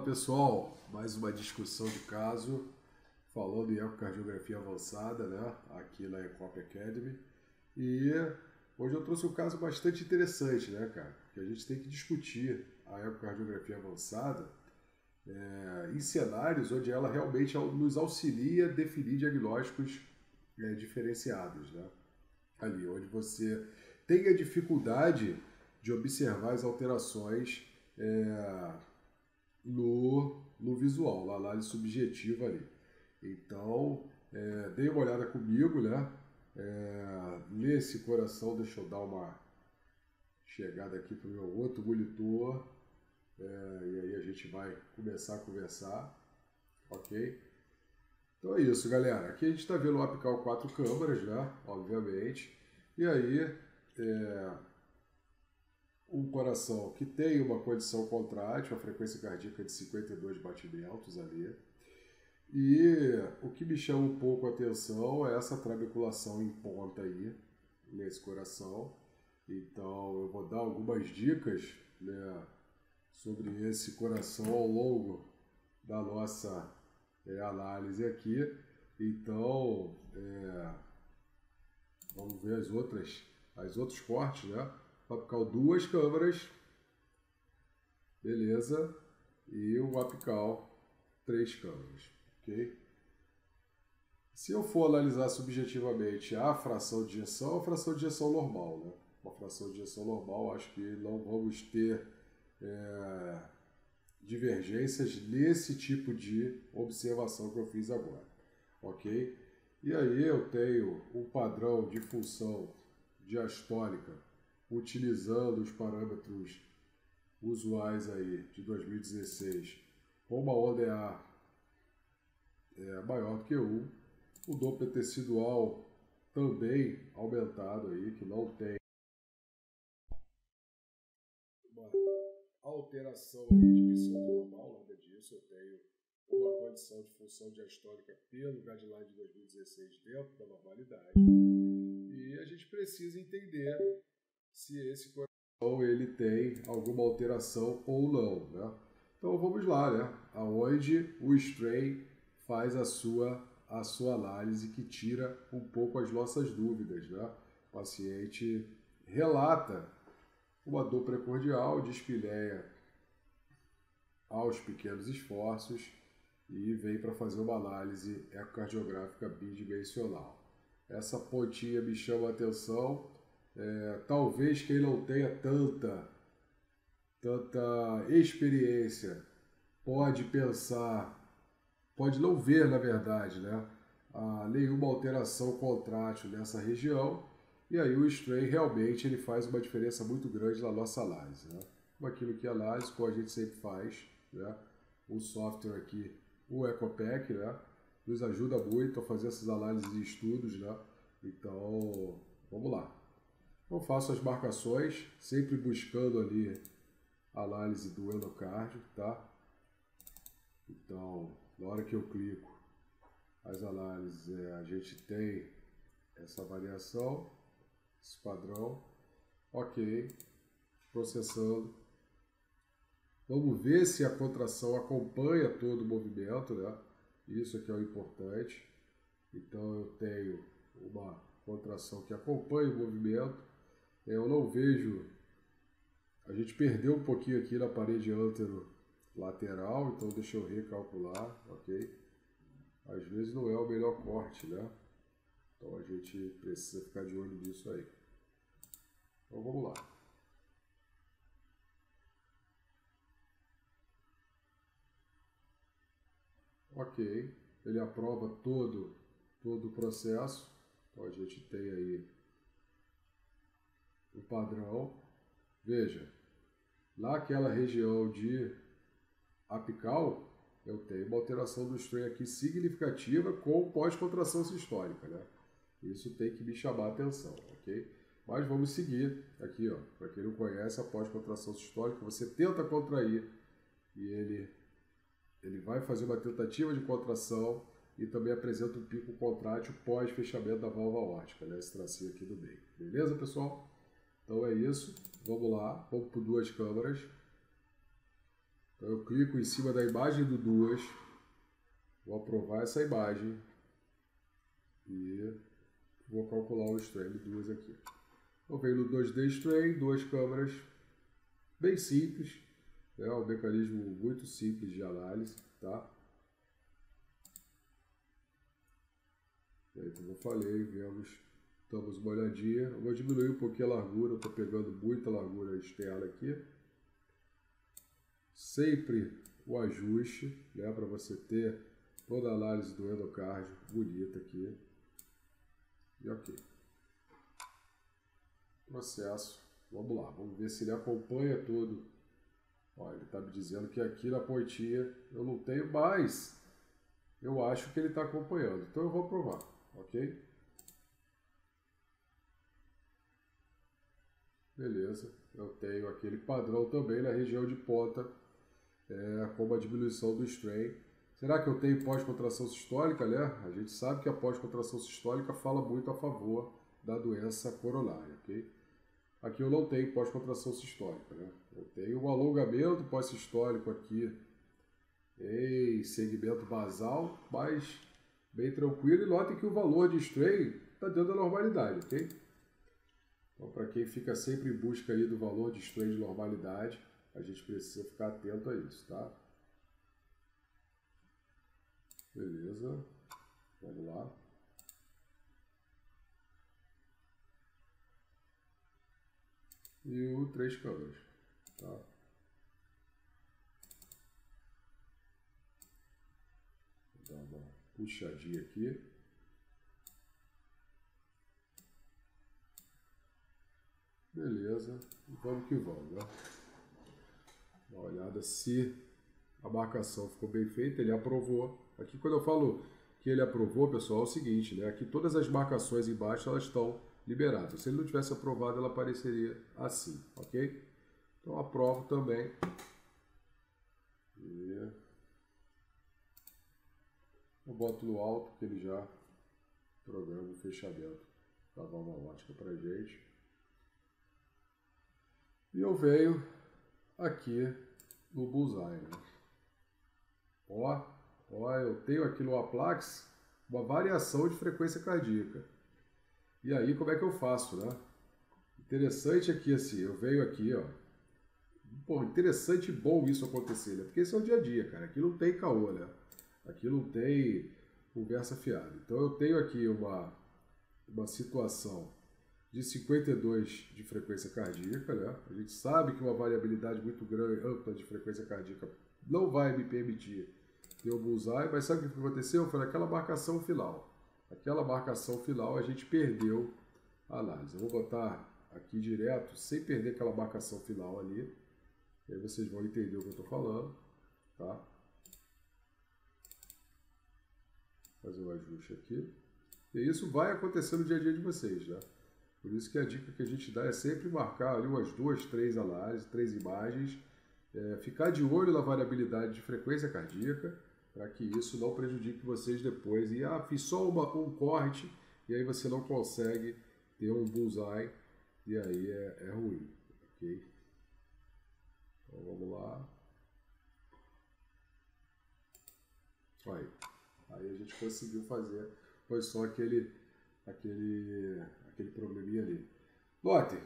pessoal, mais uma discussão de caso falando em ecocardiografia avançada, né? Aqui na ECOP Academy. E hoje eu trouxe um caso bastante interessante, né, cara? Porque a gente tem que discutir a ecocardiografia avançada em cenários onde ela realmente nos auxilia a definir diagnósticos diferenciados, né? Ali, onde você tem a dificuldade de observar as alterações no visual, na análise subjetiva ali. Então, dê uma olhada comigo, né? Nesse coração, deixa eu dar uma chegada aqui para o meu outro monitor, e aí a gente vai começar a conversar, ok? Então é isso, galera. Aqui a gente está vendo o apical 4 câmaras, né? Obviamente. E aí, um coração que tem uma condição contrátil, a frequência cardíaca de 52 batimentos ali. E o que me chama um pouco a atenção é essa trabeculação em ponta aí, nesse coração. Então eu vou dar algumas dicas, né, sobre esse coração ao longo da nossa análise aqui. Então, vamos ver as outros cortes, né? Apical 2 câmaras, beleza, e o apical 3 câmaras, ok? Se eu for analisar subjetivamente a fração de ejeção, a fração de ejeção normal, né? Uma fração de ejeção normal, acho que não vamos ter divergências nesse tipo de observação que eu fiz agora, ok? E aí eu tenho um padrão de função diastólica utilizando os parâmetros usuais aí de 2016 com uma ODA maior do que 1, o Doppler tecidual também aumentado aí, que não tem uma alteração aí de missão normal, nada disso. Eu tenho uma condição de função diastólica pelo guideline de 2016 dentro da normalidade. E a gente precisa entender se esse coração ele tem alguma alteração ou não, né? Então vamos lá, né? Aonde o strain faz a sua análise que tira um pouco as nossas dúvidas, né? O paciente relata uma dor precordial, dispneia aos pequenos esforços e vem para fazer uma análise ecocardiográfica bidimensional. Essa pontinha me chama a atenção. Talvez quem não tenha tanta experiência pode pensar, pode não ver, na verdade, né, nenhuma alteração contrátil nessa região, e aí o strain realmente ele faz uma diferença muito grande na nossa análise, né? Aquilo que análise, como a gente sempre faz, né? O software aqui, o EcoPack, né, nos ajuda muito a fazer essas análises e estudos, né? Então, vamos lá. Eu faço as marcações, sempre buscando ali a análise do endocárdio, tá? Então, na hora que eu clico as análises, a gente tem essa variação, esse padrão, ok, processando. Vamos ver se a contração acompanha todo o movimento, né? Isso aqui é o importante. Então eu tenho uma contração que acompanha o movimento. Eu não vejo, a gente perdeu um pouquinho aqui na parede antero-lateral, então deixa eu recalcular, ok? Às vezes não é o melhor corte, né? Então a gente precisa ficar de olho nisso aí. Então vamos lá. Ok, ele aprova todo o processo, então a gente tem aí o padrão. Veja, naquela região de apical, eu tenho uma alteração do strain aqui significativa com pós-contração sistólica, né? Isso tem que me chamar a atenção, ok? Mas vamos seguir aqui, ó. Para quem não conhece, a pós-contração sistólica, você tenta contrair e ele vai fazer uma tentativa de contração e também apresenta um pico contrátil pós-fechamento da válvula aórtica, né? Esse tracinho aqui do meio. Beleza, pessoal? Então é isso. Vamos lá. Vamos por 2 câmaras. Então eu clico em cima da imagem do 2, vou aprovar essa imagem e vou calcular o strain do 2 aqui. Eu venho no 2D Strain, duas câmeras, bem simples, é um mecanismo muito simples de análise, tá? E aí, como eu falei, damos uma olhadinha. Eu vou diminuir um pouquinho a largura, eu estou pegando muita largura externa aqui. Sempre o ajuste, né, para você ter toda a análise do endocárdio bonita aqui. E ok. Processo. Vamos lá, vamos ver se ele acompanha todo. Ó, ele está me dizendo que aqui na pontinha eu não tenho mais. Eu acho que ele está acompanhando, então eu vou provar, ok? Beleza, eu tenho aquele padrão também na região de ponta, como a diminuição do strain. Será que eu tenho pós-contração sistólica, né? A gente sabe que a pós-contração sistólica fala muito a favor da doença coronária, ok? Aqui eu não tenho pós-contração sistólica, né? Eu tenho um alongamento pós-sistólico aqui em segmento basal, mas bem tranquilo. E notem que o valor de strain está dentro da normalidade, ok? Então, para quem fica sempre em busca aí do valor de strain de normalidade, a gente precisa ficar atento a isso, tá? Beleza. Vamos lá. E o 3 câmeras, tá? Vou dar uma puxadinha aqui. Beleza, vamos que vamos, né? Dá uma olhada se a marcação ficou bem feita, ele aprovou. Aqui quando eu falo que ele aprovou, pessoal, é o seguinte, né? Aqui todas as marcações embaixo elas estão liberadas. Se ele não tivesse aprovado, ela apareceria assim, ok? Então aprovo também. E eu boto no alto que ele já programa o fechamento da válvula aórtica pra gente. E eu venho aqui no bullseye, né? Ó, eu tenho aqui no Aplax uma variação de frequência cardíaca. E aí, como é que eu faço, né? Interessante aqui, assim, eu venho aqui, ó. Pô, interessante e bom isso acontecer, né? Porque esse é o dia a dia, cara. Aqui não tem caô, né? Aqui não tem conversa fiada. Então eu tenho aqui uma situação de 52 de frequência cardíaca, né? A gente sabe que uma variabilidade muito grande, ampla de frequência cardíaca não vai me permitir ter o bullseye, mas sabe o que aconteceu? Foi naquela marcação final. Aquela marcação final a gente perdeu a análise. Eu vou botar aqui direto, sem perder aquela marcação final ali. E aí vocês vão entender o que eu estou falando, tá? Fazer um ajuste aqui. E isso vai acontecer no dia a dia de vocês, né? Por isso que a dica que a gente dá é sempre marcar ali umas 2, 3 análises, 3 imagens, ficar de olho na variabilidade de frequência cardíaca, para que isso não prejudique vocês depois. E fiz só um corte, e aí você não consegue ter um bullseye, e aí é ruim, ok? Então vamos lá. Aí a gente conseguiu fazer, foi só aquele probleminha ali. Notem,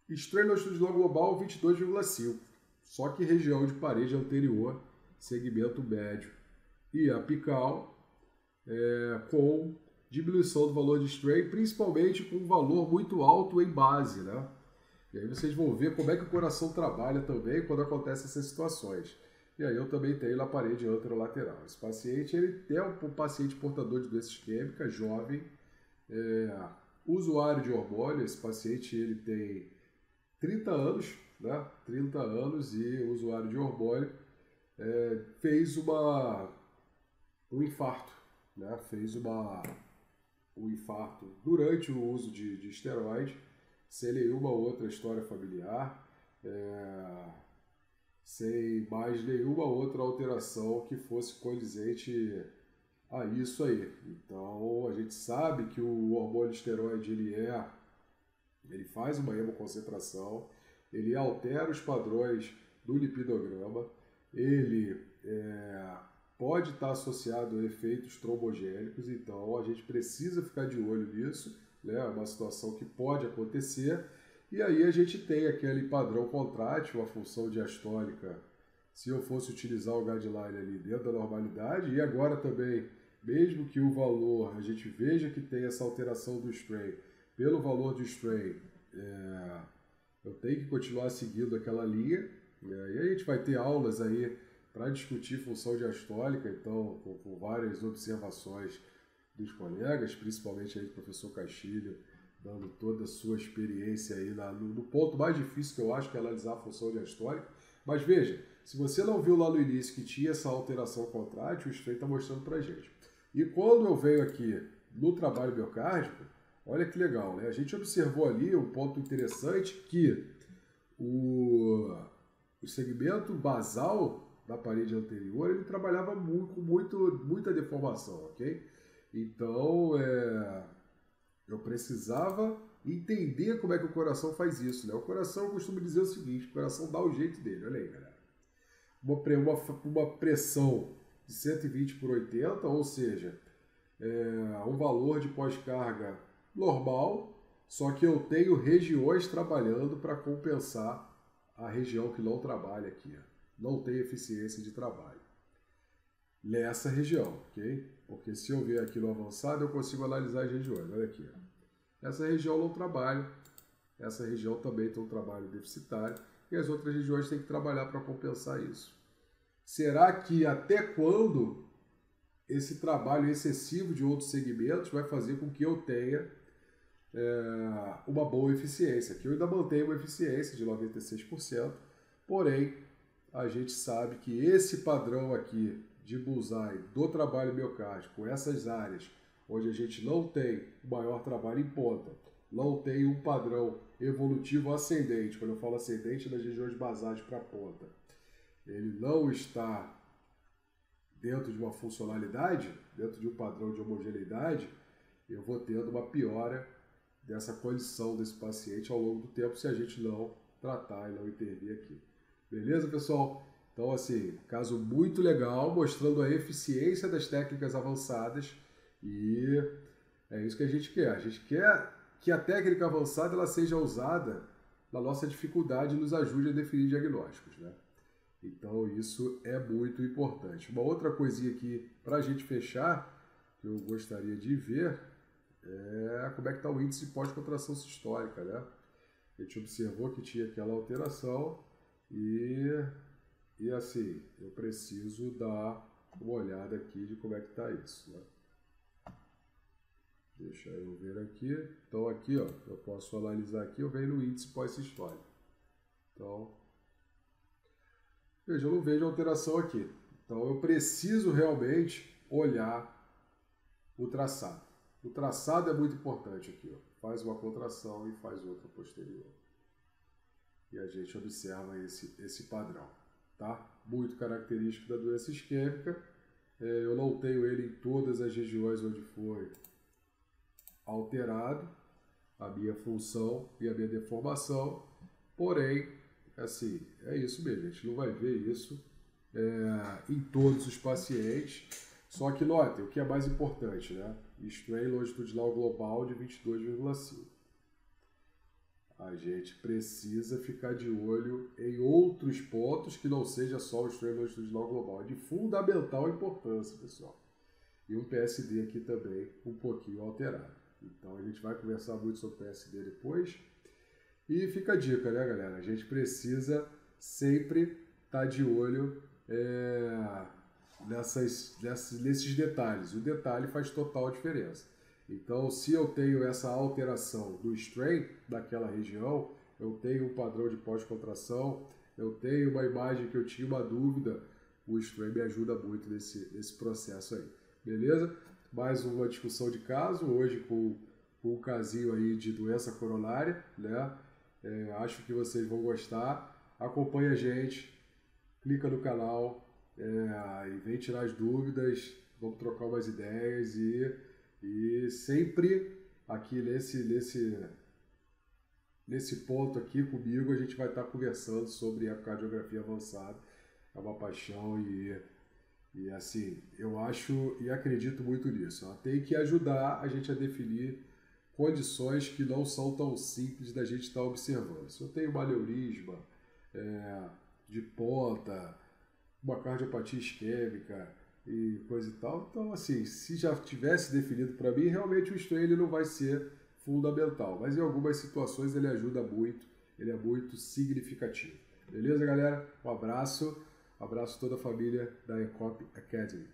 strain longitudinal global 22,5, só que região de parede anterior, segmento médio e apical, com diminuição do valor de strain, principalmente com um valor muito alto em base, né? E aí vocês vão ver como é que o coração trabalha também quando acontecem essas situações. E aí eu também tenho na parede anterolateral. Esse paciente ele é um paciente portador de doença isquêmica, jovem, usuário de hormônio. Esse paciente ele tem 30 anos, né? 30 anos e usuário de hormônio, fez um infarto, né? Fez um infarto durante o uso de esteroide, sem nenhuma outra história familiar, sem mais nenhuma outra alteração que fosse condizente a isso aí. Então a gente sabe que o hormônio esteroide ele faz uma hemoconcentração, ele altera os padrões do lipidograma, ele pode estar associado a efeitos trombogênicos, então a gente precisa ficar de olho nisso, né? É uma situação que pode acontecer, e aí a gente tem aquele padrão contrátil, a função diastólica, se eu fosse utilizar o guideline ali dentro da normalidade, e agora também, mesmo que o valor, a gente veja que tem essa alteração do strain, pelo valor do strain, eu tenho que continuar seguindo aquela linha, né? E aí a gente vai ter aulas aí para discutir função diastólica, então, com várias observações dos colegas, principalmente aí do professor Castilho, dando toda a sua experiência aí no ponto mais difícil que eu acho, que é analisar a função diastólica. Mas veja, se você não viu lá no início que tinha essa alteração contrátil, o strain está mostrando para a gente. E quando eu venho aqui no trabalho biocárdico, olha que legal, né? A gente observou ali um ponto interessante que o segmento basal da parede anterior, ele trabalhava com muita deformação, ok? Então, eu precisava entender como é que o coração faz isso, né? O coração, eu costumo dizer o seguinte, o coração dá o jeito dele, olha aí, galera. Uma pressão de 120 por 80, ou seja, um valor de pós-carga normal, só que eu tenho regiões trabalhando para compensar a região que não trabalha aqui, não tem eficiência de trabalho nessa região, ok? Porque se eu ver aqui no avançado, eu consigo analisar as regiões, olha aqui. Essa região não trabalha, essa região também tem um trabalho deficitário, e as outras regiões têm que trabalhar para compensar isso. Será que até quando esse trabalho excessivo de outros segmentos vai fazer com que eu tenha uma boa eficiência? Que eu ainda mantenho uma eficiência de 96%, porém, a gente sabe que esse padrão aqui de bullseye do trabalho miocárdico, com essas áreas onde a gente não tem o maior trabalho em ponta, não tem um padrão evolutivo ascendente, quando eu falo ascendente, das regiões basais para a ponta, ele não está dentro de uma funcionalidade, dentro de um padrão de homogeneidade, eu vou tendo uma piora dessa condição desse paciente ao longo do tempo se a gente não tratar e não intervir aqui. Beleza, pessoal? Então, assim, caso muito legal, mostrando a eficiência das técnicas avançadas, e é isso que a gente quer. A gente quer que a técnica avançada ela seja usada na nossa dificuldade e nos ajude a definir diagnósticos, né? Então, isso é muito importante. Uma outra coisinha aqui, para a gente fechar, que eu gostaria de ver, é como é que está o índice de pós-contração sistólica, né? A gente observou que tinha aquela alteração e assim, eu preciso dar uma olhada aqui de como é que está isso, né? Deixa eu ver aqui. Então aqui, ó, eu posso analisar aqui, eu venho no índice pós-sistólico. Então, veja, eu não vejo alteração aqui. Então eu preciso realmente olhar o traçado. O traçado é muito importante aqui, ó. Faz uma contração e faz outra posterior. E a gente observa esse padrão, tá? Muito característico da doença isquêmica. Eu não tenho ele em todas as regiões onde foi alterado a minha função e a minha deformação, porém, assim, é isso mesmo, a gente não vai ver isso em todos os pacientes, só que notem, o que é mais importante, né? Strain longitudinal global de 22,5. A gente precisa ficar de olho em outros pontos que não seja só o strain longitudinal global. É de fundamental importância, pessoal. E um PSD aqui também um pouquinho alterado. Então a gente vai conversar muito sobre PSD depois. E fica a dica, né, galera? A gente precisa sempre estar de olho nesses detalhes. O detalhe faz total diferença. Então, se eu tenho essa alteração do strain daquela região, eu tenho um padrão de pós-contração, eu tenho uma imagem que eu tinha uma dúvida, o strain me ajuda muito nesse processo aí. Beleza? Mais uma discussão de caso, hoje com um casinho aí de doença coronária, né? Acho que vocês vão gostar. Acompanhe a gente, clica no canal e vem tirar as dúvidas, vamos trocar umas ideias e sempre aqui nesse ponto aqui comigo a gente vai estar conversando sobre ecocardiografia avançada. é uma paixão e assim, eu acho e acredito muito nisso. Ela tem que ajudar a gente a definir condições que não são tão simples da gente estar observando. Se eu tenho uma aneurisma de ponta, uma cardiopatia isquêmica e coisa e tal, então assim, se já tivesse definido para mim, realmente o strain ele não vai ser fundamental, mas em algumas situações ele ajuda muito, ele é muito significativo. Beleza, galera? Um abraço toda a família da Encop Academy.